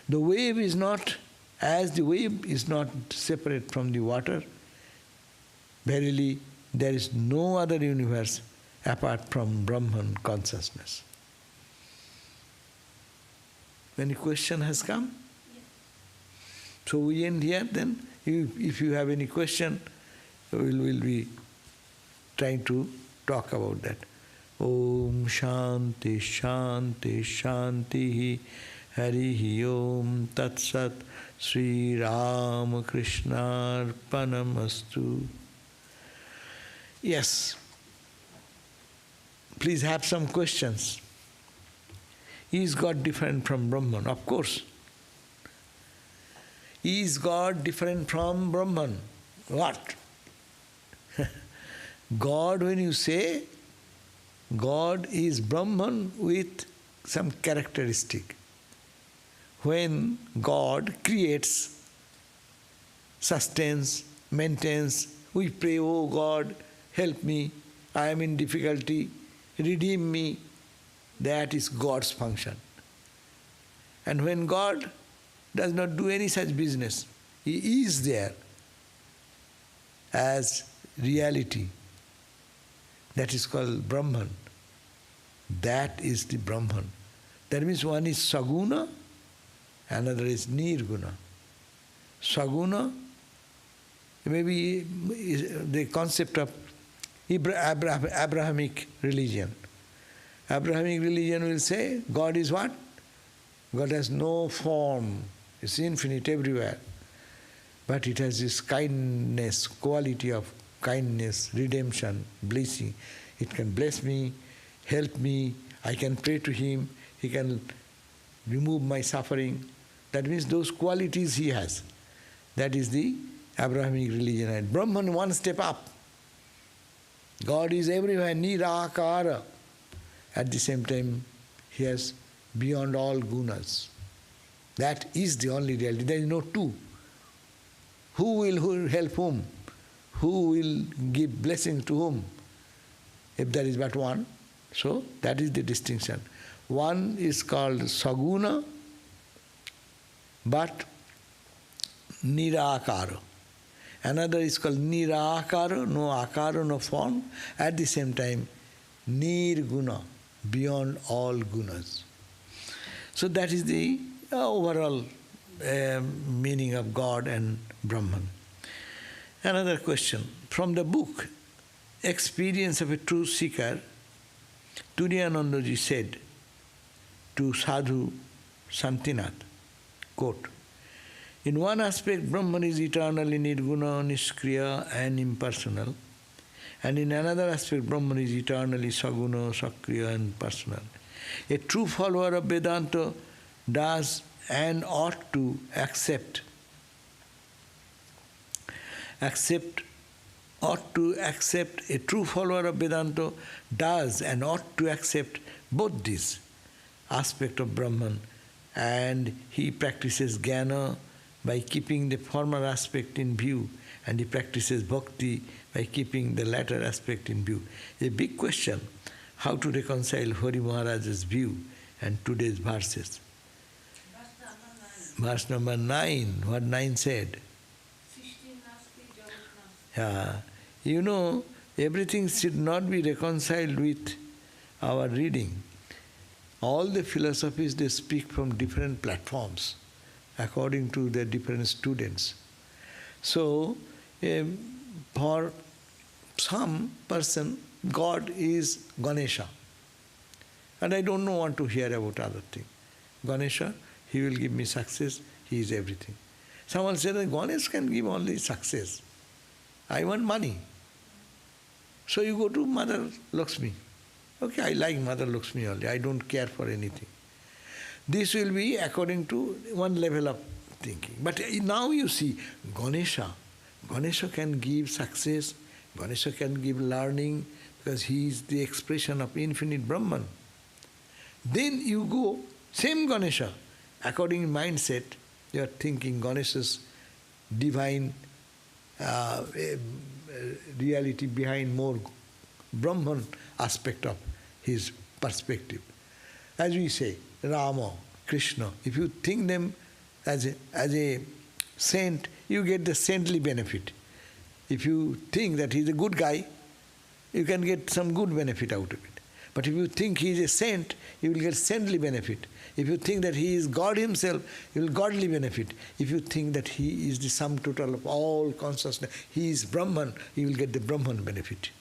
A: The wave is not, as the wave is not separate from the water, verily there is no other universe apart from Brahman consciousness. Any question has come?
C: Yes.
A: So we end here then. If you have any question, we'll be trying to talk about that. Om Shanti Shanti Shanti Harihi Om Tat Sat Sri Ramakrishnaarpanamastu. Yes. Please have some questions. Is God different from Brahman? Of course. Is God different from Brahman? What? God, when you say, God is Brahman with some characteristic. When God creates, sustains, maintains, we pray, oh God, help me, I am in difficulty, redeem me. That is God's function. And when God does not do any such business, He is there as reality. That is called Brahman. That is the Brahman. That means one is saguna, another is nirguna. Saguna, maybe the concept of Abrahamic religion. Abrahamic religion will say, God is what? God has no form, it's infinite everywhere. But it has this kindness, quality of kindness, redemption, blessing. It can bless me, help me, I can pray to him, he can remove my suffering. That means those qualities he has. That is the Abrahamic religion. And Brahman, one step up. God is everywhere, nirakara. At the same time, he has beyond all gunas. That is the only reality. There is no two. Who will help whom? Who will give blessing to whom? If there is but one. So that is the distinction. One is called saguna, but nirakara. Another is called nirakara, no akara, no form. At the same time, nirguna, beyond all gunas. So that is the overall meaning of God and Brahman. Another question. From the book, Experience of a True Seeker, Turiyanandaji said to Sadhu Santinath, quote, in one aspect, Brahman is eternally nirguna, niskriya and impersonal, and in another aspect, Brahman is eternally saguna, sakriya and personal. A true follower of Vedanta does and ought to accept a true follower of Vedanta does and ought to accept both these aspects of Brahman, and he practices jnana by keeping the former aspect in view, and he practices bhakti by keeping the latter aspect in view. A big question, how to reconcile Hari Maharaj's view and today's verses. Verse number 9, what 9 said? You know, everything should not be reconciled with our reading. All the philosophies, they speak from different platforms according to their different students. So, for some person, God is Ganesha. And I don't want to hear about other thing. Ganesha, he will give me success, he is everything. Someone said that Ganesh can give only success. I want money. So you go to Mother Lakshmi. Okay, I like Mother Lakshmi only, I don't care for anything. This will be according to one level of thinking. But now you see, Ganesha can give success, Ganesha can give learning, because he is the expression of infinite Brahman. Then you go, same Ganesha, according to mindset, you are thinking Ganesha's divine reality behind more Brahman aspect of his perspective. As we say, Rama, Krishna, if you think them as a saint, you get the saintly benefit. If you think that he is a good guy, you can get some good benefit out of it. But if you think he is a saint, you will get saintly benefit. If you think that he is God himself, you will godly benefit. If you think that he is the sum total of all consciousness, he is Brahman, you will get the Brahman benefit.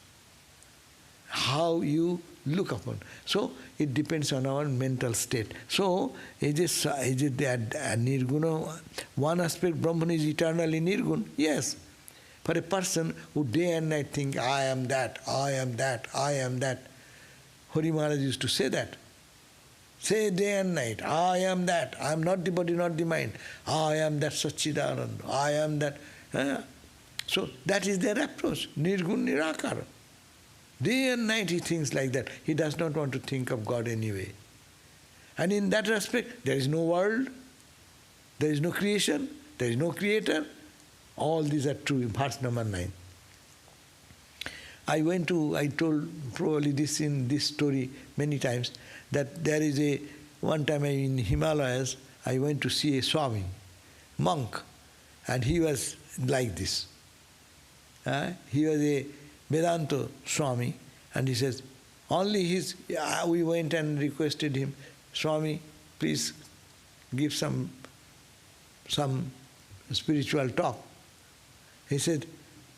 A: How you look upon. So it depends on our mental state. So is it that nirguna, one aspect Brahman is eternally nirguna? Yes. For a person who day and night think, I am that, I am that, I am that. Hari Maharaj used to say that. Say day and night, I am that, I am not the body, not the mind. I am that Satchidananda, I am that. So that is their approach, nirgun nirakara. Day and night he thinks like that. He does not want to think of God anyway. And in that respect, there is no world, there is no creation, there is no creator. All these are true, verse number 9. I told probably this in this story many times, that there is one time in Himalayas, I went to see a Swami, monk, and he was like this. He was a Vedanta Swami, and he says, we went and requested him, Swami, please give some spiritual talk. He said,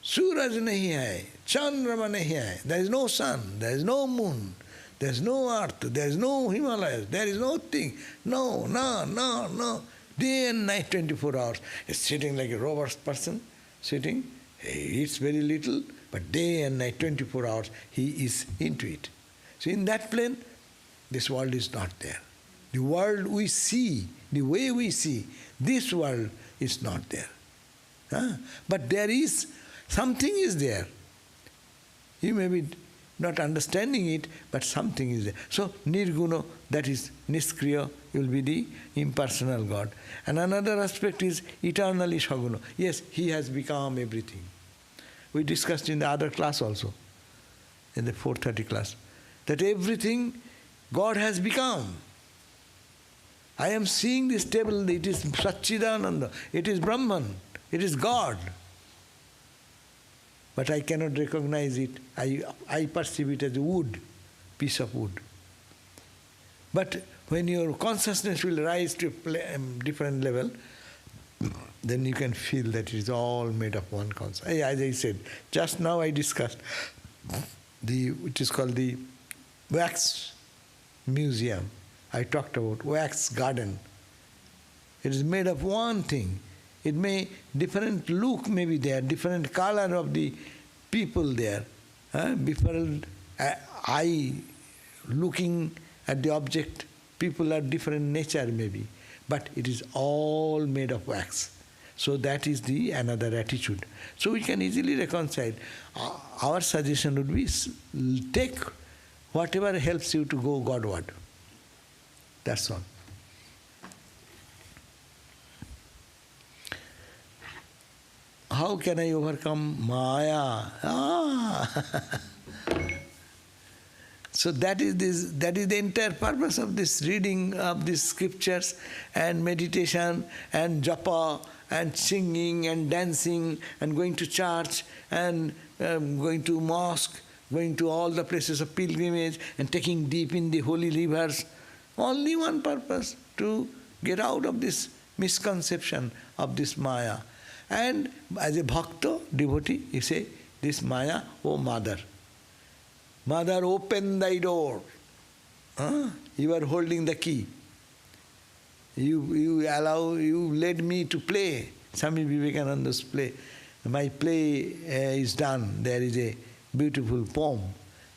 A: Suraj nahi hai, Chandrama nahi hai. There is no sun, there is no moon, there is no earth, there is no Himalayas, there is no thing. No. Day and night, 24 hours. He's sitting like a robust person, sitting. He eats very little, but day and night, 24 hours, he is into it. So in that plane, this world is not there. The world we see, the way we see, this world is not there. But there is, something is there. You may be not understanding it, but something is there. So nirguna, that is niskriya, will be the impersonal God. And another aspect is eternally saguna. Yes, He has become everything. We discussed in the other class also, in the 4:30 class, that everything God has become. I am seeing this table, it is Satchidananda, it is Brahman, it is God. But I cannot recognize it. I perceive it as a wood, piece of wood. But when your consciousness will rise to a different level, then you can feel that it is all made of one concept. As I said, just now I discussed which is called the wax museum. I talked about wax garden. It is made of one thing. It may, different look may be there, different color of the people there, different eye looking at the object, people are different nature maybe, but it is all made of wax. So that is the another attitude. So we can easily reconcile. Our suggestion would be, take whatever helps you to go Godward. That's all. How can I overcome Maya? So that is the entire purpose of this reading of these scriptures and meditation and japa and singing and dancing and going to church and going to mosque, going to all the places of pilgrimage and taking deep in the holy rivers. Only one purpose, to get out of this misconception of this Maya. And as a bhakta, devotee, you say, this Maya, oh mother. Mother, open thy door. You are holding the key. You led me to play. Swami Vivekananda's play. My play is done. There is a beautiful poem.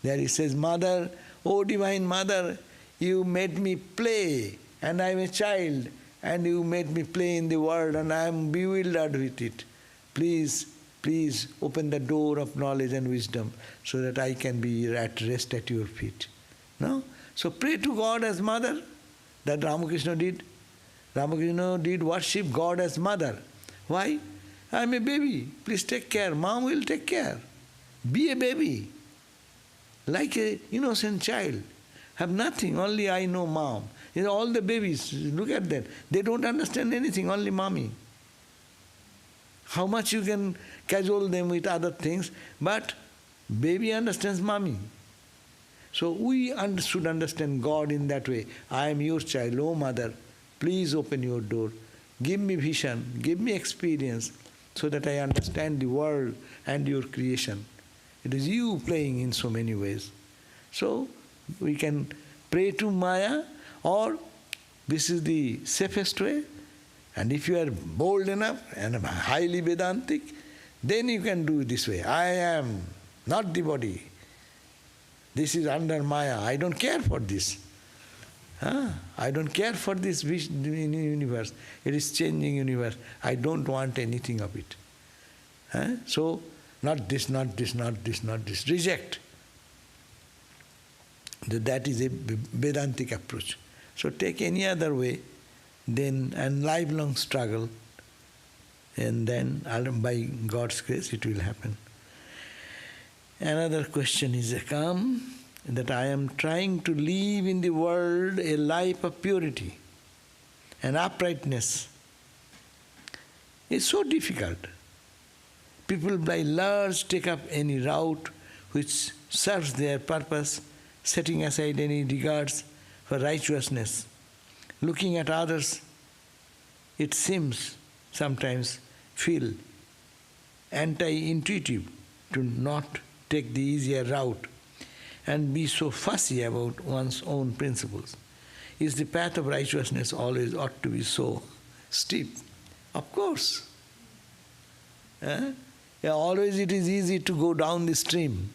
A: There he says, Mother, oh divine Mother, you made me play, and I am a child, and you made me play in the world, and I am bewildered with it. Please, please open the door of knowledge and wisdom so that I can be at rest at your feet. No? So pray to God as mother. That Ramakrishna did. Ramakrishna did worship God as mother. Why? I am a baby. Please take care. Mom will take care. Be a baby. Like an innocent child. Have nothing. Only I know mom. All the babies, look at them. They don't understand anything. Only mommy. How much you can cajole them with other things, but baby understands mommy. So we should understand God in that way. I am your child, oh mother, please open your door. Give me vision, give me experience, so that I understand the world and your creation. It is you playing in so many ways. So we can pray to Maya, or this is the safest way. And if you are bold enough and highly Vedantic, then you can do it this way. I am not the body. This is under Maya. I don't care for this. I don't care for this universe. It is changing universe. I don't want anything of it. So, not this, not this, not this, not this. Reject. That is a Vedantic approach. So take any other way, then, and lifelong struggle, and then by God's grace it will happen. Another question is come, that I am trying to live in the world a life of purity and uprightness. It's so difficult. People by large take up any route which serves their purpose, setting aside any regards for righteousness. Looking at others, it seems sometimes feel anti-intuitive to not take the easier route and be so fussy about one's own principles. Is the path of righteousness always ought to be so steep? Of course. Always it is easy to go down the stream.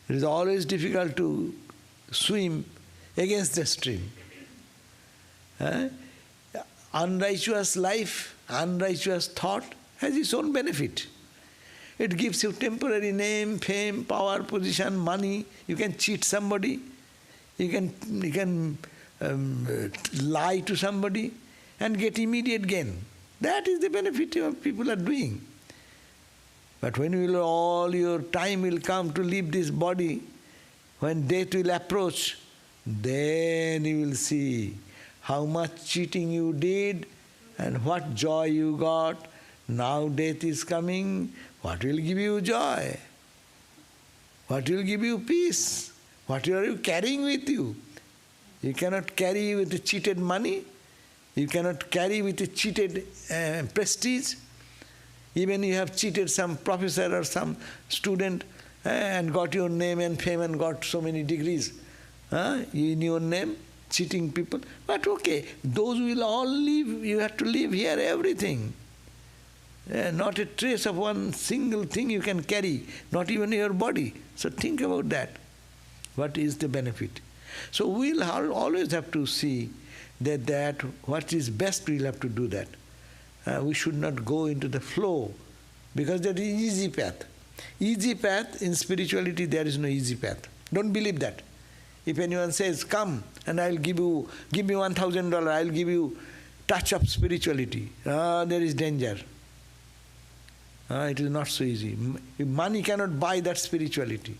A: It is always difficult to swim against the stream. Unrighteous life, unrighteous thought has its own benefit. It gives you temporary name, fame, power, position, money. You can cheat somebody. You can lie to somebody and get immediate gain. That is the benefit of people are doing. But when all your time will come to leave this body, when death will approach, then you will see how much cheating you did and what joy you got. Now death is coming. What will give you joy? What will give you peace? What are you carrying with you? You cannot carry with the cheated money. You cannot carry with the cheated prestige. Even you have cheated some professor or some student and got your name and fame and got so many degrees in your name, cheating people. But okay, those will all leave. You have to leave here everything. Not a trace of one single thing you can carry, not even your body. So think about that. What is the benefit? So we'll always have to see that what is best, we'll have to do that. We should not go into the flow, because that is easy path. Easy path in spirituality, there is no easy path. Don't believe that. If anyone says, come and I'll give me $1,000, I'll give you touch of spirituality, there is danger. It is not so easy. Money cannot buy that spirituality.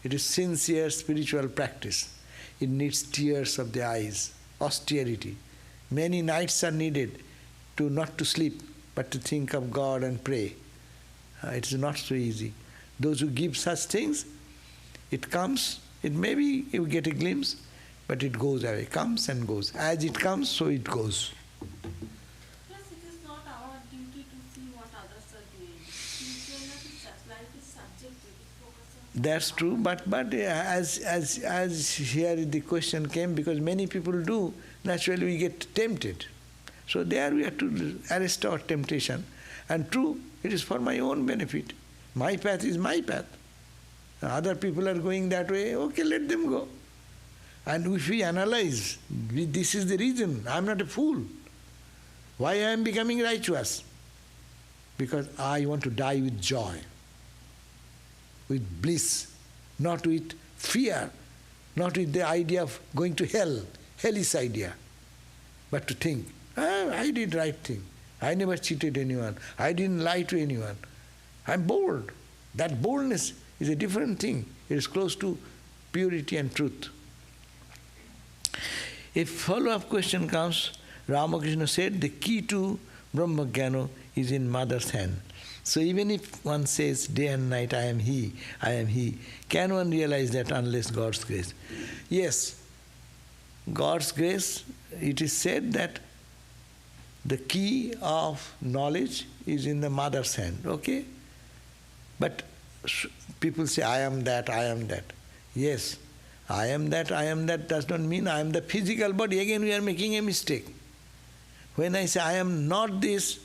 A: It is sincere spiritual practice. It needs tears of the eyes, austerity. Many nights are needed not to sleep, but to think of God and pray. It is not so easy. Those who give such things, it comes, it maybe you get a glimpse, but it goes away, comes and goes. As it comes, so it goes.
C: Plus, it is not our duty to see what others are doing. Life is subjective.
A: That's true, but as here the question came, because many people do, naturally we get tempted. So there we have to arrest our temptation. And true, it is for my own benefit. My path is my path. Other people are going that way, okay, let them go. And if we analyze, this is the reason, I am not a fool. Why I am becoming righteous? Because I want to die with joy, with bliss, not with fear, not with the idea of going to hell, hellish idea, but to think, I did right thing. I never cheated anyone. I didn't lie to anyone. I'm bold. That boldness is a different thing. It is close to purity and truth. A follow-up question comes. Ramakrishna said the key to Brahma-jnana is in mother's hand. So even if one says day and night, I am he, can one realize that unless God's grace? Yes, God's grace, it is said that the key of knowledge is in the mother's hand, okay? But people say, I am that, I am that. Yes, I am that does not mean I am the physical body. Again, we are making a mistake. When I say I am not this,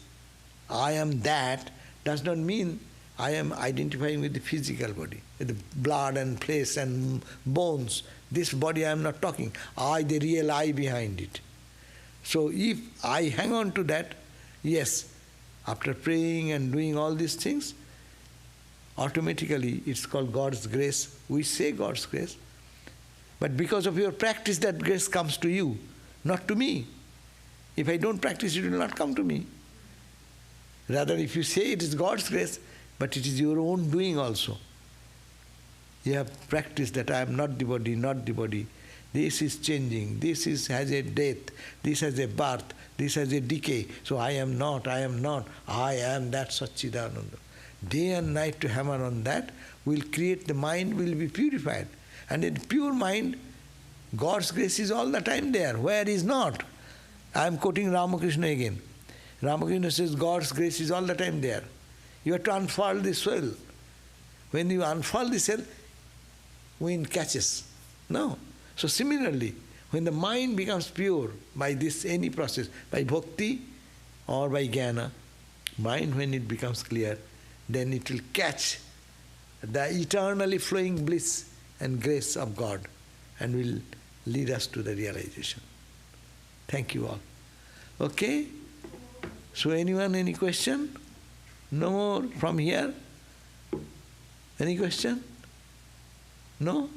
A: I am that, does not mean I am identifying with the physical body, with the blood and flesh and bones. This body I am not talking. I, the real I behind it. So if I hang on to that, yes, after praying and doing all these things, automatically it's called God's grace. We say God's grace. But because of your practice, that grace comes to you, not to me. If I don't practice, it will not come to me. Rather, if you say it is God's grace, but it is your own doing also. You have practiced that I am not the body, not the body. This is changing, has a death, this has a birth, this has a decay. So I am not, I am that Satchidananda. Day and night to hammer on that will create the mind, will be purified. And in pure mind, God's grace is all the time there. Where is not? I am quoting Ramakrishna again. Ramakrishna says God's grace is all the time there. You have to unfurl the soil. When you unfurl the soil, wind catches. No. So similarly, when the mind becomes pure by this any process, by bhakti or by jnana, mind when it becomes clear, then it will catch the eternally flowing bliss and grace of God, and will lead us to the realization. Thank you all. Okay? So anyone, any question? No more from here? Any question? No?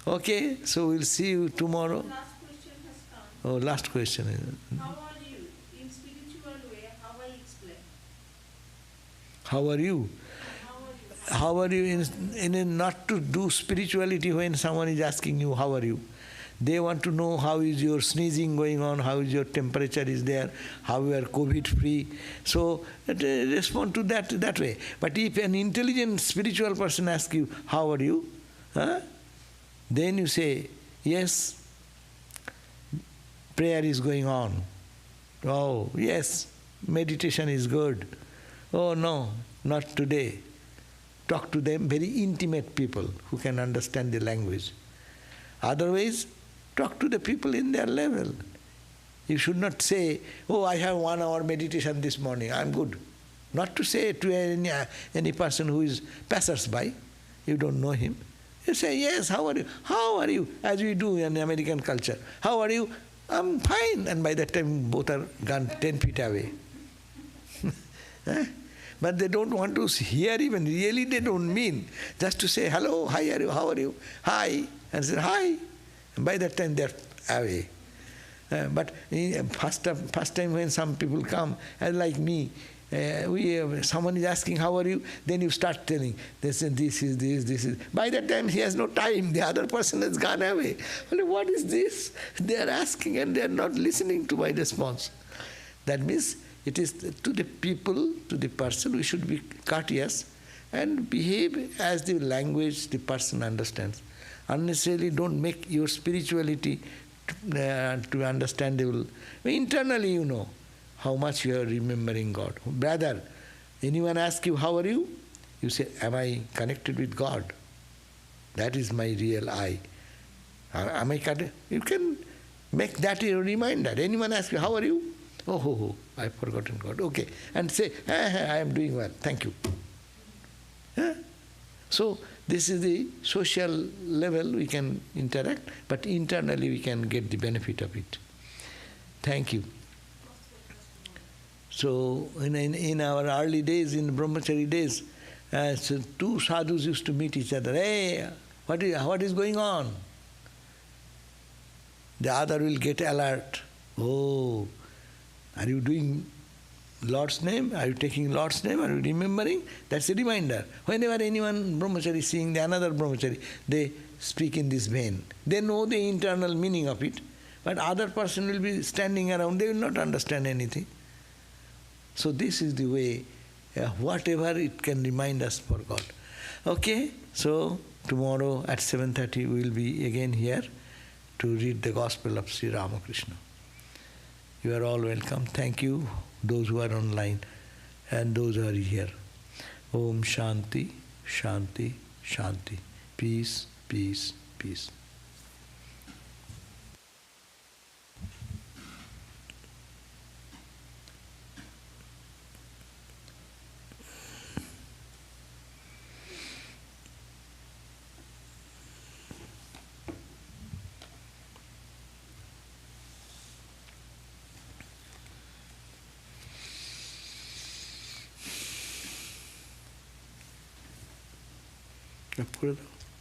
A: Okay, so we'll see you tomorrow.
C: Last question has come.
A: Oh, last question.
C: How are you? In spiritual way, how I explain?
A: How are you?
C: How are you?
A: How are you in not to do spirituality when someone is asking you, how are you? They want to know how is your sneezing going on, how is your temperature is there, how you are COVID-free. So respond to that way. But if an intelligent spiritual person asks you, how are you? Then you say, yes, prayer is going on. Oh, yes, meditation is good. Oh, no, not today. Talk to them, very intimate people who can understand the language. Otherwise, talk to the people in their level. You should not say, oh, I have 1 hour meditation this morning, I'm good. Not to say to any person who is passers-by, you don't know him. You say, yes, how are you? How are you? As we do in American culture. How are you? I'm fine. And by that time, both are gone 10 feet away. But they don't want to hear even, really they don't mean. Just to say, hello, hi, are you, how are you? Hi. And say, hi. And by that time, they're away. But first time when some people come, like me, someone is asking, how are you? Then you start telling, this is. By that time, he has no time. The other person has gone away. Well, what is this? They are asking and they are not listening to my response. That means it is to the people, to the person, we should be courteous and behave as the language the person understands. Unnecessarily don't make your spirituality to understandable. Internally you know how much you are remembering God. Brother, anyone ask you, how are you? You say, am I connected with God? That is my real I. Am I connected? You can make that a reminder. Anyone ask you, how are you? Oh, I've forgotten God. Okay. And say, I am doing well. Thank you. So, this is the social level we can interact, but internally we can get the benefit of it. Thank you. So, in our early days, in brahmachari days, so 2 sadhus used to meet each other. Hey, what is going on? The other will get alert. Oh, are you doing Lord's name? Are you taking Lord's name? Are you remembering? That's a reminder. Whenever anyone brahmachari is seeing the another brahmachari, they speak in this vein. They know the internal meaning of it, but other person will be standing around, they will not understand anything. So this is the way, whatever it can remind us for God. Okay, so tomorrow at 7:30 we will be again here to read the Gospel of Sri Ramakrishna. You are all welcome. Thank you, those who are online and those who are here. Om Shanti, Shanti, Shanti. Peace, peace, peace. করে দাও।